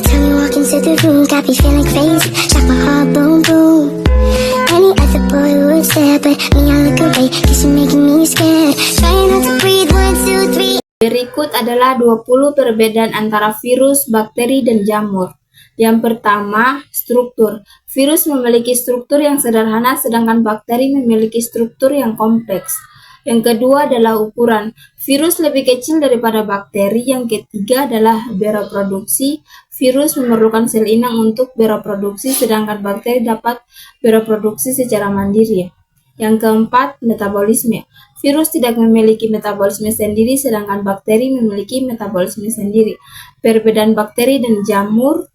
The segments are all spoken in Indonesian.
time you walk into the room, got me feeling crazy, shot my heart boom boom. Any other boy would stare, but me I look away, cause you're making me scared. Trying not to breathe, 1, 2, 3. Berikut adalah 20 perbedaan antara virus, bakteri, dan jamur. Yang pertama, struktur. Virus memiliki struktur yang sederhana, sedangkan bakteri memiliki struktur yang kompleks. Yang kedua adalah ukuran. Virus lebih kecil daripada bakteri. Yang ketiga adalah bereproduksi. Virus memerlukan sel inang untuk bereproduksi, sedangkan bakteri dapat bereproduksi secara mandiri. Yang keempat, metabolisme. Virus tidak memiliki metabolisme sendiri, sedangkan bakteri memiliki metabolisme sendiri. Perbedaan bakteri dan jamur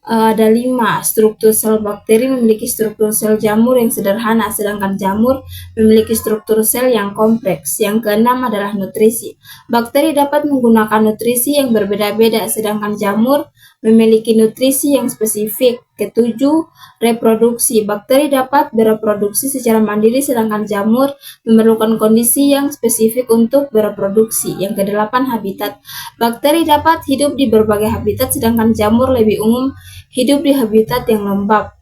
ada 5. Struktur sel bakteri memiliki struktur sel jamur yang sederhana, sedangkan jamur memiliki struktur sel yang kompleks. Yang keenam adalah nutrisi. Bakteri dapat menggunakan nutrisi yang berbeda-beda, sedangkan jamur memiliki nutrisi yang spesifik. Ketujuh, reproduksi. Bakteri dapat bereproduksi secara mandiri, sedangkan jamur memerlukan kondisi yang spesifik untuk bereproduksi. Yang kedelapan, habitat. Bakteri dapat hidup di berbagai habitat, sedangkan jamur lebih umum hidup di habitat yang lembab.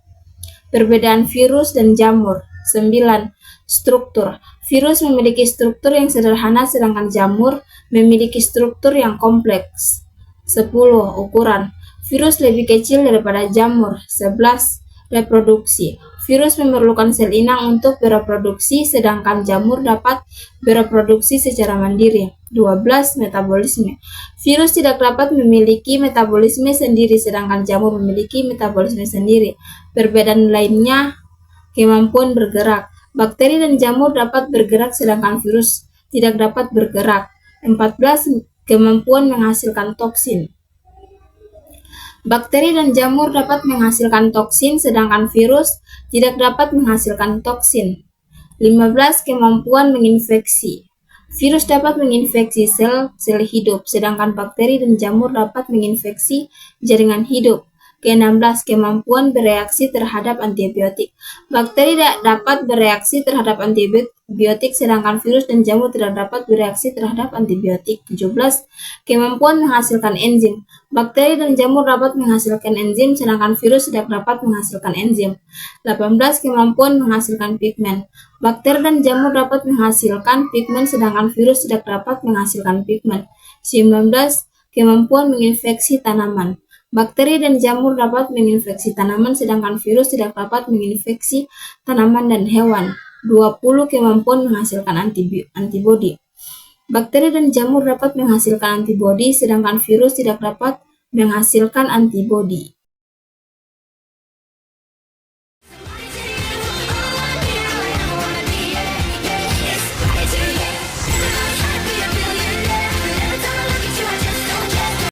Perbedaan virus dan jamur. 9. Struktur. Virus memiliki struktur yang sederhana, sedangkan jamur memiliki struktur yang kompleks. 10. Ukuran. Virus lebih kecil daripada jamur. 11. Reproduksi. Virus memerlukan sel inang untuk bereproduksi, sedangkan jamur dapat bereproduksi secara mandiri. 12. Metabolisme. Virus tidak dapat memiliki metabolisme sendiri, sedangkan jamur memiliki metabolisme sendiri. Perbedaan lainnya, kemampuan bergerak. Bakteri dan jamur dapat bergerak, sedangkan virus tidak dapat bergerak. 14. Kemampuan menghasilkan toksin. Bakteri dan jamur dapat menghasilkan toksin, sedangkan virus tidak dapat menghasilkan toksin. 15. Kemampuan menginfeksi. Virus dapat menginfeksi sel hidup, sedangkan bakteri dan jamur dapat menginfeksi jaringan hidup. Ke-16. Kemampuan bereaksi terhadap antibiotik. Bakteri dapat bereaksi terhadap antibiotik, sedangkan virus dan jamur tidak dapat bereaksi terhadap antibiotik. 17. Kemampuan menghasilkan enzim. Bakteri dan jamur dapat menghasilkan enzim, sedangkan virus tidak dapat menghasilkan enzim. 18. Kemampuan menghasilkan pigmen. Bakteri dan jamur dapat menghasilkan pigmen, sedangkan virus tidak dapat menghasilkan pigmen. 19. Kemampuan menginfeksi tanaman. Bakteri dan jamur dapat menginfeksi tanaman, sedangkan virus tidak dapat menginfeksi tanaman dan hewan. 20. Kemampuan menghasilkan antibodi. Bakteri dan jamur dapat menghasilkan antibodi, sedangkan virus tidak dapat menghasilkan antibodi.